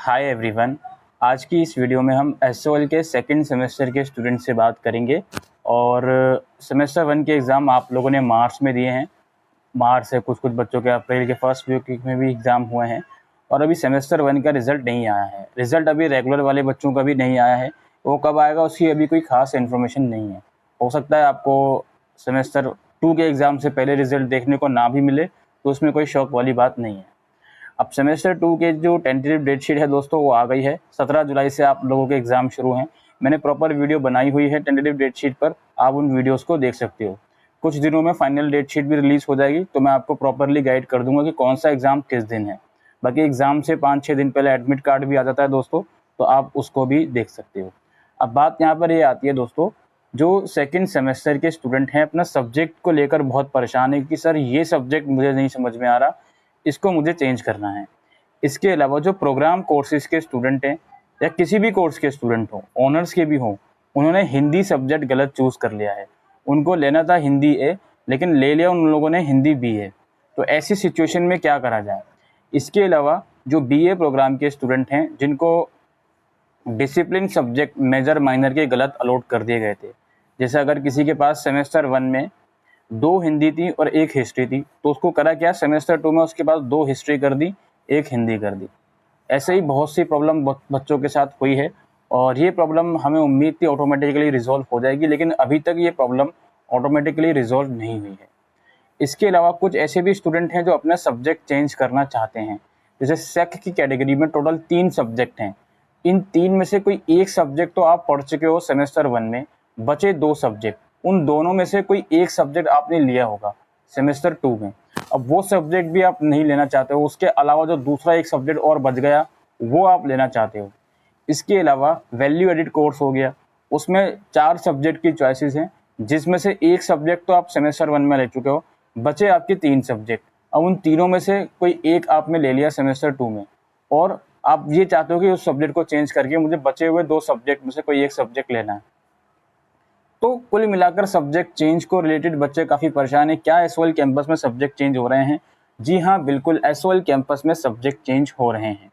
Hi everyone. आज की इस वीडियो में हम एसओएल के सेकंड सेमेस्टर के स्टूडेंट से बात करेंगे। और सेमेस्टर 1 के एग्ज़ाम आप लोगों ने मार्च में दिए हैं। मार्च से कुछ बच्चों के अप्रैल के फर्स्ट वीक में भी एग्ज़ाम हुए हैं और अभी सेमेस्टर 1 का रिज़ल्ट नहीं आया है। रिज़ल्ट अभी रेगुलर वाले बच्चों का भी नहीं आया है। वो कब आएगा उसकी अभी कोई ख़ास इन्फॉर्मेशन नहीं है। हो सकता है आपको सेमेस्टर 2 के एग्ज़ाम से पहले रिज़ल्ट देखने को ना भी मिले, तो उसमें कोई शौक वाली बात नहीं है। अब सेमेस्टर 2 के जो टेंटेटिव डेट शीट है दोस्तों वो आ गई है। 17 जुलाई से आप लोगों के एग्ज़ाम शुरू हैं। मैंने प्रॉपर वीडियो बनाई हुई है टेंटेटिव डेट शीट पर, आप उन वीडियोस को देख सकते हो। कुछ दिनों में फाइनल डेट शीट भी रिलीज़ हो जाएगी, तो मैं आपको प्रॉपरली गाइड कर दूंगा कि कौन सा एग्ज़ाम किस दिन है। बाकी एग्ज़ाम से 5-6 दिन पहले एडमिट कार्ड भी आ जाता है दोस्तों, तो आप उसको भी देख सकते हो। अब बात यहाँ पर ये आती है दोस्तों, जो सेकेंड सेमेस्टर के स्टूडेंट हैं अपना सब्जेक्ट को लेकर बहुत परेशान है कि सर ये सब्जेक्ट मुझे नहीं समझ में आ रहा, इसको मुझे चेंज करना है। इसके अलावा जो प्रोग्राम कोर्सेज के स्टूडेंट हैं या किसी भी कोर्स के स्टूडेंट हों, ऑनर्स के भी हों, उन्होंने हिंदी सब्जेक्ट गलत चूज़ कर लिया है। उनको लेना था हिंदी ए, लेकिन ले लिया उन लोगों ने हिंदी बीए। तो ऐसी सिचुएशन में क्या करा जाए। इसके अलावा जो बीए प्रोग्राम के स्टूडेंट हैं जिनको डिसिप्लिन सब्जेक्ट मेजर माइनर के गलत अलॉट कर दिए गए थे, जैसे अगर किसी के पास सेमेस्टर 1 में 2 हिंदी थी और 1 हिस्ट्री थी, तो उसको करा क्या, सेमेस्टर 2 में उसके पास 2 हिस्ट्री कर दी, 1 हिंदी कर दी। ऐसे ही बहुत सी प्रॉब्लम बच्चों के साथ हुई है और ये प्रॉब्लम हमें उम्मीद थी ऑटोमेटिकली रिजॉल्व हो जाएगी, लेकिन अभी तक ये प्रॉब्लम ऑटोमेटिकली रिजॉल्व नहीं हुई है। इसके अलावा कुछ ऐसे भी स्टूडेंट हैं जो अपना सब्जेक्ट चेंज करना चाहते हैं। जैसे सेक की कैटेगरी में टोटल 3 सब्जेक्ट हैं। इन 3 में से कोई एक सब्जेक्ट तो आप पढ़ चुके हो सेमेस्टर 1 में, बचे 2 सब्जेक्ट, उन दोनों में से कोई एक सब्जेक्ट आपने लिया होगा सेमेस्टर 2 में। अब वो सब्जेक्ट भी आप नहीं लेना चाहते हो, उसके अलावा जो दूसरा एक सब्जेक्ट और बच गया वो आप लेना चाहते हो। इसके अलावा वैल्यू एडिट कोर्स हो गया, उसमें 4 सब्जेक्ट की चॉइसेस हैं, जिसमें से एक सब्जेक्ट तो आप सेमेस्टर 1 में ले चुके हो, बचे आपके 3 सब्जेक्ट। अब उन तीनों में से कोई एक आपने ले लिया सेमेस्टर 2 में और आप ये चाहते हो कि उस सब्जेक्ट को चेंज करके मुझे बचे हुए 2 सब्जेक्ट में से कोई एक सब्जेक्ट लेना है। तो कुल मिलाकर सब्जेक्ट चेंज को रिलेटेड बच्चे काफ़ी परेशान हैं। क्या एसओएल कैंपस में सब्जेक्ट चेंज हो रहे हैं? जी हाँ, बिल्कुल एसओएल कैंपस में सब्जेक्ट चेंज हो रहे हैं।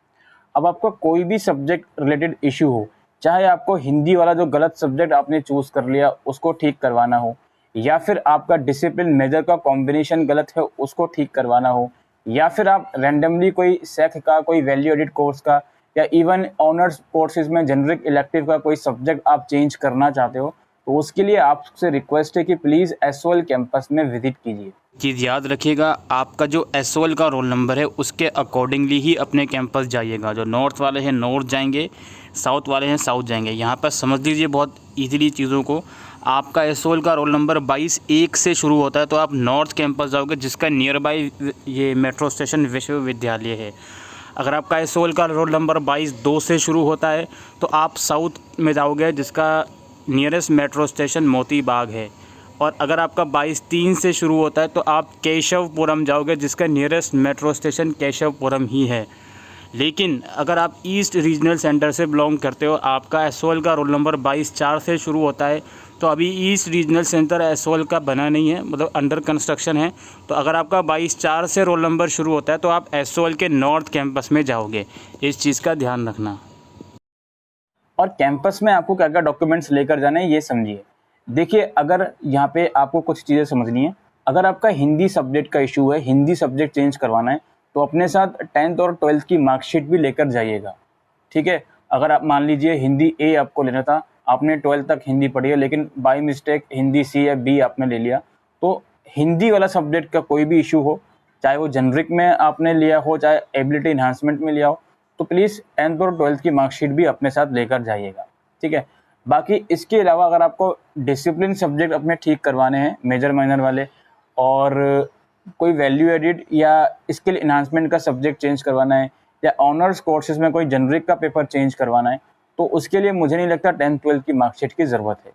अब आपका कोई भी सब्जेक्ट रिलेटेड इशू हो, चाहे आपको हिंदी वाला जो गलत सब्जेक्ट आपने चूज़ कर लिया उसको ठीक करवाना हो, या फिर आपका डिसिप्लिन मेजर का कॉम्बिनेशन गलत है उसको ठीक करवाना हो, या फिर आप रैंडमली कोई सेक का, कोई वैल्यू एडिट कोर्स का, या इवन ऑनर्स कोर्सेज में जेनरिक इलेक्टिव का कोई सब्जेक्ट आप चेंज करना चाहते हो, तो उसके लिए आपसे रिक्वेस्ट है कि प्लीज़ एसओएल कैंपस में विजिट कीजिए। चीज़ याद रखिएगा, आपका जो एसओएल का रोल नंबर है उसके अकॉर्डिंगली ही अपने कैंपस जाइएगा। जो नॉर्थ वाले हैं नॉर्थ जाएंगे, साउथ वाले हैं साउथ जाएंगे। यहाँ पर समझ लीजिए बहुत इजीली चीज़ों को। आपका एसओएल का रोल नंबर 22-1 से शुरू होता है तो आप नॉर्थ कैंपस जाओगे, जिसका नियर बाई ये मेट्रो स्टेशन विश्वविद्यालय है। अगर आपका एसओएल का रोल नंबर 22-2 से शुरू होता है तो आप साउथ में जाओगे, जिसका nearest metro station Moti Bagh है। और अगर आपका 22-3 से शुरू होता है तो आप केशवपुरम जाओगे, जिसका नियरेस्ट मेट्रो स्टेशन केशवपुरम ही है। लेकिन अगर आप ईस्ट रीजनल सेंटर से बिलोंग करते हो, आपका एसओएल का रोल नंबर 22-4 से शुरू होता है, तो अभी ईस्ट रीजनल सेंटर एसओएल का बना नहीं है, मतलब अंडर कंस्ट्रक्शन है। तो अगर आपका 22-4 से रोल नंबर शुरू होता है तो आप एसओएल के नॉर्थ कैंपस में जाओगे। इस चीज़ का ध्यान रखना। और कैंपस में आपको क्या क्या डॉक्यूमेंट्स लेकर जाने हैं ये समझिए। देखिए, अगर यहाँ पे आपको कुछ चीज़ें समझनी है। अगर आपका हिंदी सब्जेक्ट का इशू है, हिंदी सब्जेक्ट चेंज करवाना है, तो अपने साथ 10th और 12th की मार्कशीट भी लेकर जाइएगा, ठीक है। अगर आप मान लीजिए हिंदी ए आपको लेना था, आपने 12th तक हिंदी पढ़ी है, लेकिन बाई मिस्टेक हिंदी सी या बी आपने ले लिया, तो हिंदी वाला सब्जेक्ट का कोई भी इशू हो, चाहे वो जेनरिक में आपने लिया हो, चाहे एबिलिटी इन्हांसमेंट में लिया हो, तो प्लीज़ 10th और 12th की मार्कशीट भी अपने साथ लेकर जाइएगा, ठीक है। बाकी इसके अलावा अगर आपको डिसिप्लिन सब्जेक्ट अपने ठीक करवाने हैं मेजर माइनर वाले, और कोई वैल्यू एडिट या स्किल इन्हांसमेंट का सब्जेक्ट चेंज करवाना है, या ऑनर्स कोर्सेज में कोई जेनरिक का पेपर चेंज करवाना है, तो उसके लिए मुझे नहीं लगता 10th-12th की मार्कशीट की ज़रूरत है।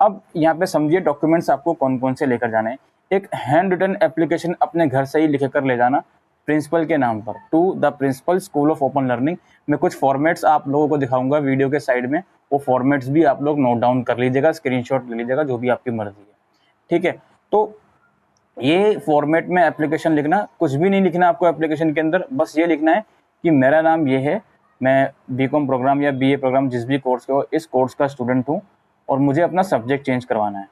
अब यहाँ पे समझिए डॉक्यूमेंट्स आपको कौन कौन से लेकर जाने हैं। एक हैंड रिटन एप्लीकेशन अपने घर से ही लिख कर ले जाना, प्रिंसिपल के नाम पर, to the principal school of open learning. मैं कुछ फॉर्मेट्स आप लोगों को दिखाऊंगा वीडियो के साइड में, वो फॉर्मेट्स भी आप लोग नोट डाउन कर लीजिएगा, स्क्रीनशॉट ले लीजिएगा, जो भी आपकी मर्जी है, ठीक है। तो ये फॉर्मेट में एप्लीकेशन लिखना, कुछ भी नहीं लिखना आपको एप्लीकेशन के अंदर, बस ये लिखना है कि मेरा नाम ये है, मैं बीकॉम प्रोग्राम या बीए प्रोग्राम जिस भी कोर्स का हो, इस कोर्स का स्टूडेंट हूँ और मुझे अपना सब्जेक्ट चेंज करवाना है।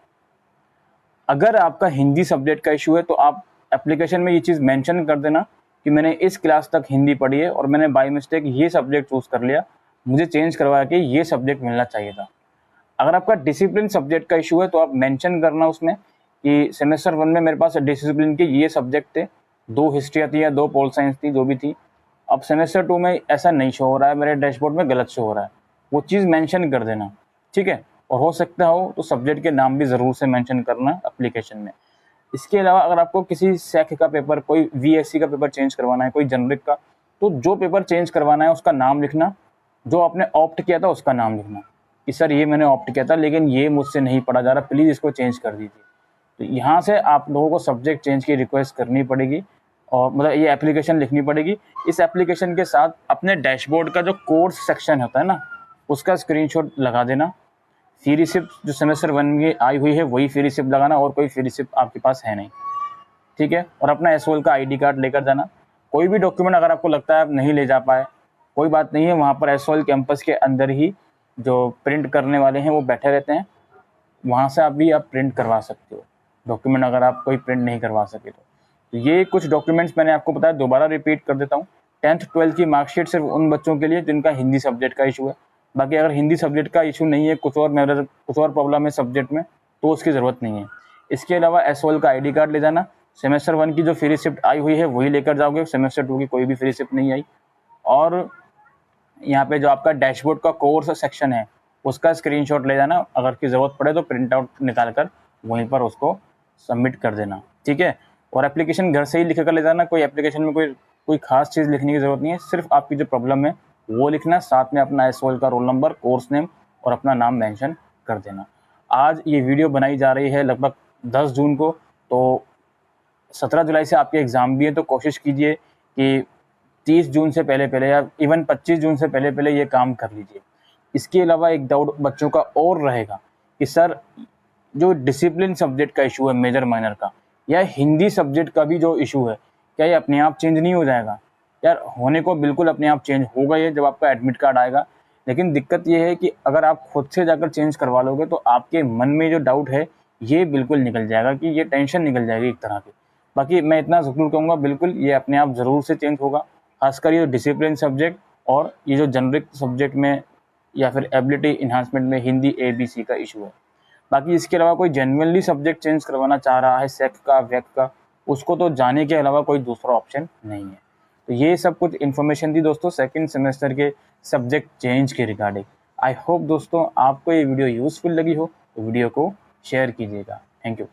अगर आपका हिंदी सब्जेक्ट का इशू है तो आप एप्लीकेशन में ये चीज़ मेंशन कर देना कि मैंने इस क्लास तक हिंदी पढ़ी है और मैंने बाय मिस्टेक ये सब्जेक्ट चूज़ कर लिया, मुझे चेंज करवा के ये सब्जेक्ट मिलना चाहिए था। अगर आपका डिसिप्लिन सब्जेक्ट का इशू है तो आप मेंशन करना उसमें कि सेमेस्टर 1 में मेरे पास डिसिप्लिन के ये सब्जेक्ट थे, 2 हिस्ट्री थी या 2 पोल साइंस थी, जो भी थी। अब सेमेस्टर 2 में ऐसा नहीं शो हो रहा है, मेरे डैशबोर्ड में गलत शो हो रहा है, वो चीज़ मेंशन कर देना, ठीक है। और हो सकता हो तो सब्जेक्ट के नाम भी ज़रूर से मेंशन करना एप्लीकेशन में। इसके अलावा अगर आपको किसी सेक का पेपर, कोई वीएससी का पेपर चेंज करवाना है, कोई जनरिक का, तो जो पेपर चेंज करवाना है उसका नाम लिखना, जो आपने ऑप्ट किया था उसका नाम लिखना कि सर ये मैंने ऑप्ट किया था लेकिन ये मुझसे नहीं पढ़ा जा रहा, प्लीज़ इसको चेंज कर दीजिए। तो यहाँ से आप लोगों को सब्जेक्ट चेंज की रिक्वेस्ट करनी पड़ेगी और मतलब ये एप्लीकेशन लिखनी पड़ेगी। इस एप्लीकेशन के साथ अपने डैशबोर्ड का जो कोर्स सेक्शन होता है ना, उसका स्क्रीनशॉट लगा देना। फी रिसिप्ट जो सेमेस्टर 1 में आई हुई है वही फी रिसिप्ट लगाना, और कोई फी रिसिप्ट आपके पास है नहीं, ठीक है। और अपना एसओएल का आईडी कार्ड लेकर जाना। कोई भी डॉक्यूमेंट अगर आपको लगता है आप नहीं ले जा पाए, कोई बात नहीं है, वहाँ पर एसओएल कैंपस के अंदर ही जो प्रिंट करने वाले हैं वो बैठे रहते हैं, वहाँ से आप प्रिंट करवा सकते हो डॉक्यूमेंट, अगर आप कोई प्रिंट नहीं करवा सके तो ये कुछ डॉक्यूमेंट्स मैंने आपको बताया, दोबारा रिपीट कर देता हूँ। 10th 12th की मार्कशीट सिर्फ उन बच्चों के लिए जिनका हिंदी सब्जेक्ट का इशू है। बाकी अगर हिंदी सब्जेक्ट का इशू नहीं है, कुछ और प्रॉब्लम है सब्जेक्ट में, तो उसकी ज़रूरत नहीं है। इसके अलावा एसओएल का आईडी कार्ड ले जाना। सेमेस्टर 1 की जो फ्री रिसिप्ट आई हुई है वही लेकर जाओगे, सेमेस्टर 2 की कोई भी फ्री रिसिप्ट नहीं आई। और यहाँ पे जो आपका डैशबोर्ड का कोर्स सेक्शन है उसका स्क्रीनशॉट ले जाना, अगर की ज़रूरत पड़े तो प्रिंट आउट निकाल कर वहीं पर उसको सबमिट कर देना, ठीक है। और एप्लीकेशन घर से ही लिख कर ले जाना, कोई एप्लीकेशन में कोई खास चीज़ लिखने की ज़रूरत नहीं है, सिर्फ आपकी जो प्रॉब्लम है वो लिखना, साथ में अपना एसओएल का रोल नंबर, कोर्स नेम और अपना नाम मेंशन कर देना। आज ये वीडियो बनाई जा रही है लगभग 10 जून को, तो 17 जुलाई से आपके एग्ज़ाम भी है, तो कोशिश कीजिए कि 30 जून से पहले या इवन 25 जून से पहले ये काम कर लीजिए। इसके अलावा एक डाउट बच्चों का और रहेगा कि सर जो डिसिप्लिन सब्जेक्ट का इशू है मेजर माइनर का, या हिंदी सब्जेक्ट का भी जो इशू है, क्या ये अपने आप चेंज नहीं हो जाएगा? यार होने को बिल्कुल अपने आप चेंज होगा ये जब आपका एडमिट कार्ड आएगा, लेकिन दिक्कत ये है कि अगर आप खुद से जाकर चेंज करवा लोगे तो आपके मन में जो डाउट है ये बिल्कुल निकल जाएगा, कि ये टेंशन निकल जाएगी एक तरह की। बाकी मैं इतना ज़रूर कहूँगा, बिल्कुल ये अपने आप ज़रूर से चेंज होगा, खासकर ये डिसिप्लिन सब्जेक्ट और ये जो जनरिक सब्जेक्ट में या फिर एबिलिटी इन्हांसमेंट में हिंदी ABC का इशू है। बाकी इसके अलावा कोई जेन्युइनली सब्जेक्ट चेंज करवाना चाह रहा है सेक का, वेक का, उसको तो जाने के अलावा कोई दूसरा ऑप्शन नहीं है। तो ये सब कुछ इन्फॉर्मेशन थी दोस्तों सेकंड सेमेस्टर के सब्जेक्ट चेंज के रिगार्डिंग। आई होप दोस्तों आपको ये वीडियो यूज़फुल लगी हो, तो वीडियो को शेयर कीजिएगा। Thank you.